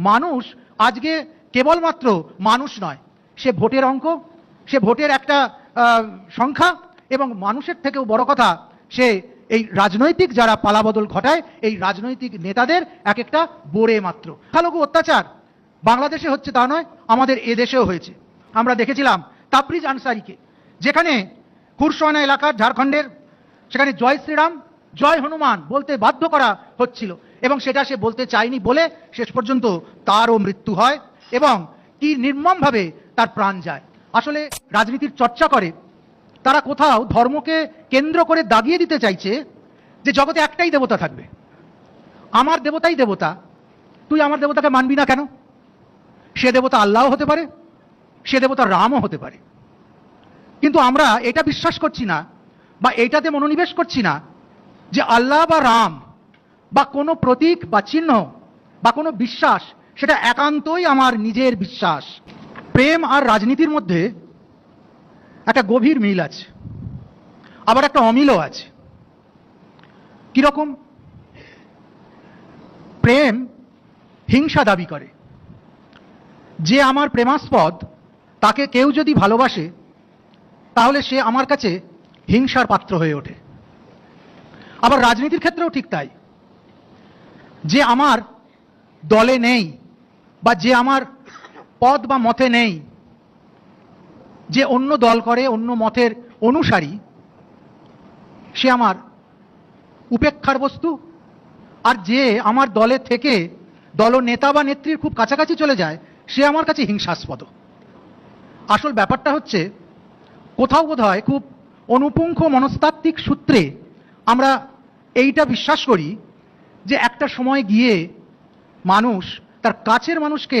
মানুষ আজকে কেবলমাত্র মানুষ নয়, সে ভোটের অঙ্ক, সে ভোটের একটা সংখ্যা, এবং মানুষের থেকেও বড় কথা সে এই রাজনৈতিক যারা পালাবদল ঘটায় এই রাজনৈতিক নেতাদের এক একটা বোরে মাত্র। সংখ্যালঘু অত্যাচার বাংলাদেশে হচ্ছে তা নয়, আমাদের এদেশেও হয়েছে। আমরা দেখেছিলাম তাবরিজ আনসারিকে, যেখানে কুরসোয়ানা এলাকার ঝাড়খণ্ডের, সেখানে জয় শ্রীরাম জয় হনুমান বলতে বাধ্য করা হচ্ছিল, এবং সেটা সে বলতে চায়নি বলে শেষ পর্যন্ত তারও মৃত্যু হয় এবং কি নির্মমভাবে তার প্রাণ যায়। আসলে রাজনীতির চর্চা করে তারা কোথাও ধর্মকে কেন্দ্র করে দাগিয়ে দিতে চাইছে যে জগতে একটাই দেবতা থাকবে, আমার দেবতাই দেবতা, তুই আমার দেবতাকে মানবি না কেন? সে দেবতা আল্লাহও হতে পারে, সে দেবতা রামও হতে পারে। কিন্তু আমরা এটা বিশ্বাস করছি না বা এইটাতে মনোনিবেশ করছি না যে আল্লাহ বা রাম বা কোনো প্রতীক বা চিহ্ন বা কোনো বিশ্বাস সেটা একান্তই আমার নিজের বিশ্বাস। প্রেম আর রাজনীতির মধ্যে একটা গভীর মিল আছে, আবার একটা অমিলও আছে। কিরকম? প্রেম হিংসা দাবি করে, যে আমার প্রেমাস্পদ তাকে কেউ যদি ভালোবাসে তাহলে সে আমার কাছে হিংসার পাত্র হয়ে ওঠে। আবার রাজনীতির ক্ষেত্রেও ঠিক তাই, যে আমার দলে নেই বা যে আমার পদ বা মতে নেই, যে অন্য দল করে, অন্য মতের অনুসারী, সে আমার উপেক্ষার বস্তু। আর যে আমার দলে থেকে দলনেতা বা নেত্রীর খুব কাছাকাছি চলে যায় সে আমার কাছে হিংসাস্পদ। আসল ব্যাপারটা হচ্ছে কোথাও বোধহয় খুব অনুপুঙ্খ মনস্তাত্ত্বিক সূত্রে আমরা এইটা বিশ্বাস করি যে একটা সময় গিয়ে মানুষ তার কাছের মানুষকে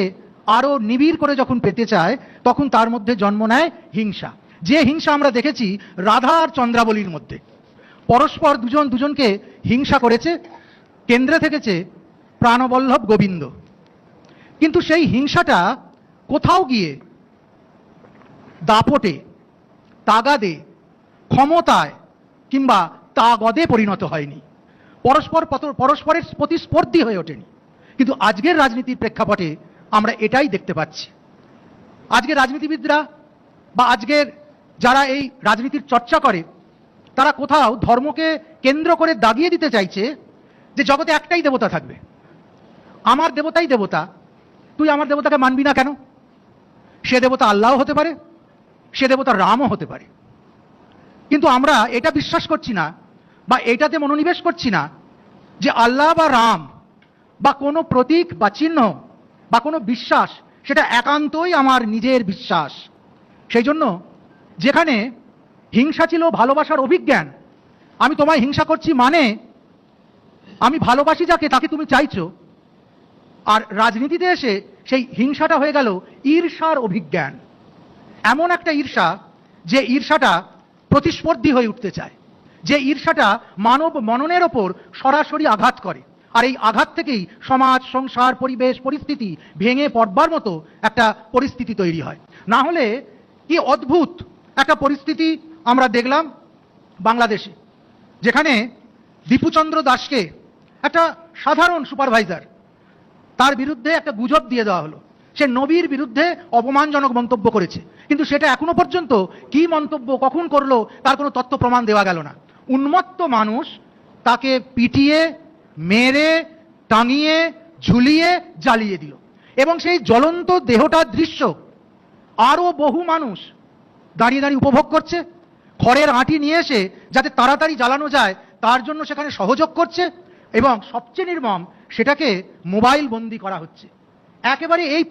আরো নিবিড় করে যখন পেতে চায় তখন তার মধ্যে জন্ম নেয় হিংসা। যে হিংসা আমরা দেখেছি রাধা আর চন্দ্রাবলীর মধ্যে, পরস্পর দুজন দুজনকে হিংসা করেছে, কেন্দ্রে থেকেছে প্রাণবল্লভ গোবিন্দ। কিন্তু সেই হিংসাটা কোথাও গিয়ে দাপটে, তাগাদে, ক্ষমতায় কিংবা তাগদে পরিণত হয়নি, পরস্পরের প্রতিস্পর্ধী হয়ে ওঠেনি। কিন্তু আজকের রাজনীতির প্রেক্ষাপটে আমরা এটাই দেখতে পাচ্ছি। আজকের রাজনীতিবিদরা বা আজকের যারা এই রাজনীতির চর্চা করে তারা কোথাও ধর্মকে কেন্দ্র করে দাগিয়ে দিতে চাইছে যে জগতে একটাই দেবতা থাকবে, আমার দেবতাই দেবতা, তুই আমার দেবতাকে মানবি না কেন? সে দেবতা আল্লাহও হতে পারে, সে দেবতা রামও হতে পারে। কিন্তু আমরা এটা বিশ্বাস করছি না বা এটাতে মনোনিবেশ করছি না যে আল্লাহ বা রাম বা কোনো প্রতীক বা চিহ্ন বা কোনো বিশ্বাস সেটা একান্তই আমার নিজের বিশ্বাস। সেই জন্য যেখানে হিংসা ছিল ভালোবাসার অভিজ্ঞান, আমি তোমায় হিংসা করছি মানে আমি ভালোবাসি যাকে তাকে তুমি চাইছো, আর রাজনীতিতে এসে সেই হিংসাটা হয়ে গেল ঈর্ষার অভিজ্ঞান। এমন একটা ঈর্ষা যে ঈর্ষাটা প্রতিস্পর্ধী হয়ে উঠতে চায়, যে ঈর্ষাটা মানব মননের ওপর সরাসরি আঘাত করে, আর এই আঘাত থেকেই সমাজ, সংসার, পরিবেশ, পরিস্থিতি ভেঙে পড়বার মতো একটা পরিস্থিতি তৈরি হয়। না হলে কি অদ্ভুত একটা পরিস্থিতি আমরা দেখলাম বাংলাদেশে, যেখানে দীপুচন্দ্র দাসকে, একটা সাধারণ সুপারভাইজার, তার বিরুদ্ধে একটা গুজব দিয়ে দেওয়া হলো, সে নবীর বিরুদ্ধে অপমানজনক মন্তব্য করেছে, কিন্তু সেটা এখনো পর্যন্ত কি মন্তব্য কখন করলো তার কোনো তথ্য প্রমাণ দেওয়া গেল না। উন্মত্ত মানুষ তাকে পিটিয়ে, মেরে, টাঙিয়ে, ঝুলিয়ে, জ্বালিয়ে দিল, এবং সেই জ্বলন্ত দেহটার দৃশ্য আরো বহু মানুষ দাঁড়িয়ে দাঁড়িয়ে উপভোগ করছে। খড়ের আঁটি নিয়ে এসে যাতে তাড়াতাড়ি জ্বালানো যায় তার জন্য সেখানে সহযোগ করছে, এবং সবচেয়ে নির্মম সেটাকে মোবাইল বন্দি করা হচ্ছে। একেবারে এই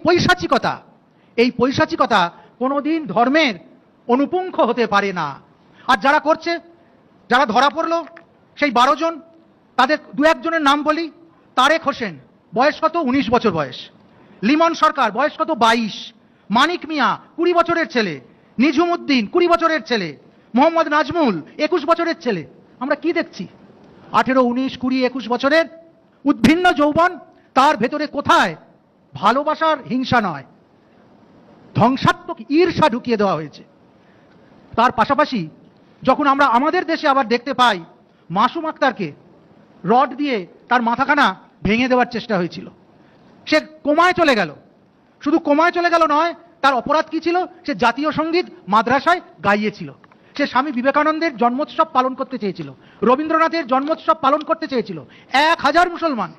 পৈশাচিকতা কোনোদিন ধর্মের অনুপুঙ্খ হতে পারে না। আর যারা করছে, যারা ধরা পড়লো সেই 12 জন, তাদের দু একজনের নাম বলি। তারেক হোসেন বয়স কত? 19 বছর বয়স। লিমন সরকার বয়স কত? 22। মানিক মিয়া 20 বছরের ছেলে। নিঝুম উদ্দিন 20 বছরের ছেলে। মোহাম্মদ নাজমুল 21 বছরের ছেলে। আমরা কি দেখছি? 18, 19, 20, 21 বছরের উদ্ভিন্ন যৌবন, তার ভেতরে কোথায় ভালোবাসার হিংসা নয়, ধ্বংসাত্মক ঈর্ষা ঢুকিয়ে দেওয়া হয়েছে। তার পাশাপাশি যখন আমরা আমাদের দেশে আবার দেখতে পাই মাসুম আক্তারকে রড দিয়ে তার মাথাখানা ভেঙে দেওয়ার চেষ্টা হয়েছিল, সে কোমায় চলে গেল। শুধু কোমায় চলে গেল নয়, তার অপরাধ কি ছিল? সে জাতীয় সঙ্গীত মাদ্রাসায় গাইয়েছিল। সে স্বামী বিবেকানন্দের জন্মোৎসব পালন করতে চেয়েছিল, রবীন্দ্রনাথের জন্মোৎসব পালন করতে চেয়েছিল। 1000 মুসলমান,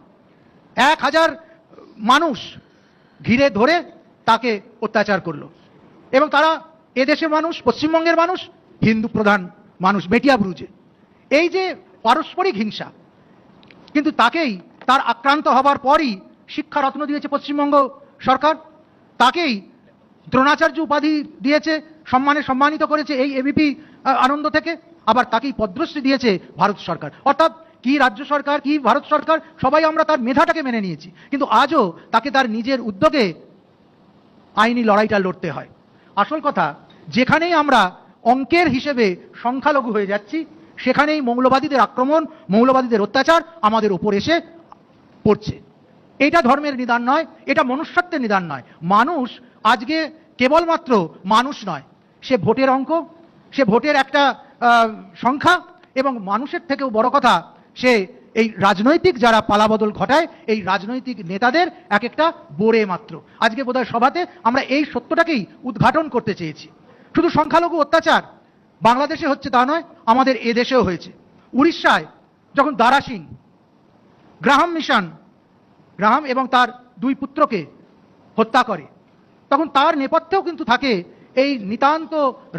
1000 মানুষ ঘিরে ধরে তাকে অত্যাচার করলো। এবং তারা এদেশের মানুষ, পশ্চিমবঙ্গের মানুষ, হিন্দু প্রধান মানুষ, বেটিয়া ব্রুজে। এই যে পারস্পরিক হিংসা, কিন্তু তাকেই তার আক্রান্ত হবার পরই শিক্ষারত্ন দিয়েছে পশ্চিমবঙ্গ সরকার, তাকেই দ্রোণাচার্য উপাধি দিয়েছে, সম্মানে সম্মানিত করেছে এই এবিপি আনন্দ থেকে, আবার তাকেই পদ্মশ্রী দিয়েছে ভারত সরকার। অর্থাৎ কি রাজ্য সরকার, কি ভারত সরকার, সবাই আমরা তার মেধাটাকে মেনে নিয়েছি, কিন্তু আজও তাকে তার নিজের উদ্যোগে আইনি লড়াইটা লড়তে হয়। আসল কথা, যেখানেই আমরা অঙ্কের হিসেবে সংখ্যালঘু হয়ে যাচ্ছি, সেখানেই মৌলবাদীদের আক্রমণ, মৌলবাদীদের অত্যাচার আমাদের উপর এসে পড়ছে। এটা ধর্মের নিদান নয়, এটা মনুষ্যত্বের নিদান নয়। মানুষ আজকে কেবলমাত্র মানুষ নয়, সে ভোটের অঙ্ক, সে ভোটের একটা সংখ্যা, এবং মানুষের থেকেও বড় কথা, সে এই রাজনৈতিক যারা পালাবদল ঘটায়, এই রাজনৈতিক নেতাদের এক একটা বোরে মাত্র। আজকে বোধহয় সভাতে আমরা এই সত্যটাকেই উদ্ঘাটন করতে চেয়েছি। শুধু সংখ্যালঘু অত্যাচার বাংলাদেশে হচ্ছে তা নয়, আমাদের এদেশেও হয়েছে। উড়িষ্যায় যখন দারা সিং গ্রাহাম এবং তার 2 পুত্রকে হত্যা করে, তখন তার নেপথ্যেও কিন্তু থাকে এই নিতান্ত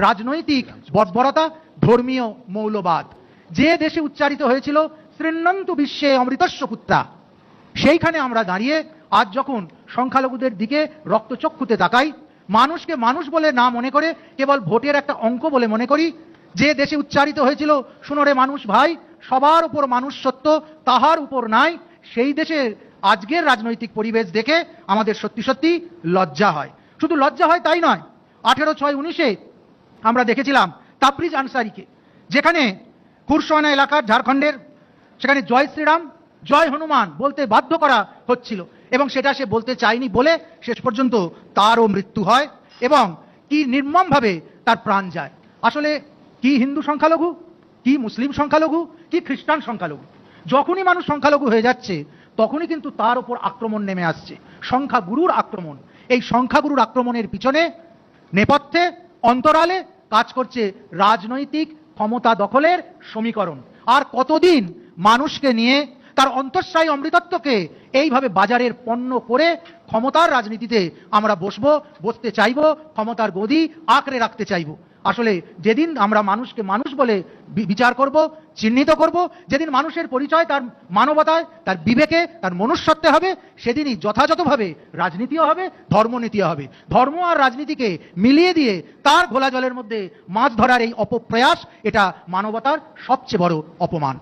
রাজনৈতিক বর্বরতা, ধর্মীয় মৌলবাদ। যে দেশে উচ্চারিত হয়েছিল শৃণ্বন্তু বিশ্বে অমৃতস্য পুত্রা, সেইখানে আমরা দাঁড়িয়ে আজ যখন সংখ্যালঘুদের দিকে রক্তচক্ষুতে তাকাই, মানুষকে মানুষ বলে না মনে করে কেবল ভোটের একটা অঙ্ক বলে মনে করি, যে দেশে উচ্চারিত হয়েছিল শুনোরে মানুষ ভাই, সবার উপর মানুষ সত্য, তাহার উপর নাই, সেই দেশের আজকের রাজনৈতিক পরিবেশ দেখে আমাদের সত্যি সত্যি লজ্জা হয়। শুধু লজ্জা হয় তাই নয়, 18/6/19-এ আমরা দেখেছিলাম তাবরিজ আনসারিকে, যেখানে কুরসোয়ানা এলাকার ঝাড়খণ্ডের, সেখানে জয় শ্রীরাম জয় হনুমান বলতে বাধ্য করা হচ্ছিল, এবং সেটা সে বলতে চায়নি বলে শেষ পর্যন্ত তারও মৃত্যু হয়, এবং কি নির্মমভাবে তার প্রাণ যায়। আসলে কি হিন্দু সংখ্যালঘু, কি মুসলিম সংখ্যালঘু, কি খ্রিস্টান সংখ্যালঘু, যখনই মানুষ সংখ্যালঘু হয়ে যাচ্ছে তখনই কিন্তু তার উপর আক্রমণ নেমে আসছে, সংখ্যাগুরুর আক্রমণ। এই সংখ্যাগুরুর আক্রমণের পিছনে, নেপথ্যে, অন্তরালে কাজ করছে রাজনৈতিক ক্ষমতা দখলের সমীকরণ। আর কতদিন মানুষকে নিয়ে, তার অন্তঃসায়ী অমৃতত্বকে এইভাবে বাজারের পণ্য করে ক্ষমতার রাজনীতিতে আমরা বসতে চাইব, ক্ষমতার গদি আঁকড়ে রাখতে চাইব। আসলে যেদিন আমরা মানুষকে মানুষ বলে বিচার করব, চিহ্নিত করব, যেদিন মানুষের পরিচয় তার মানবতায়, তার বিবেকে, তার মনুষ্যত্বে হবে, সেদিনই যথাযথভাবে রাজনীতিও হবে, ধর্মনীতিও হবে। ধর্ম আর রাজনীতিকে মিলিয়ে দিয়ে তার ঘোলা জলের মধ্যে মাছ ধরার এই অপপ্রয়াস, এটা মানবতার সবচেয়ে বড় অপমান।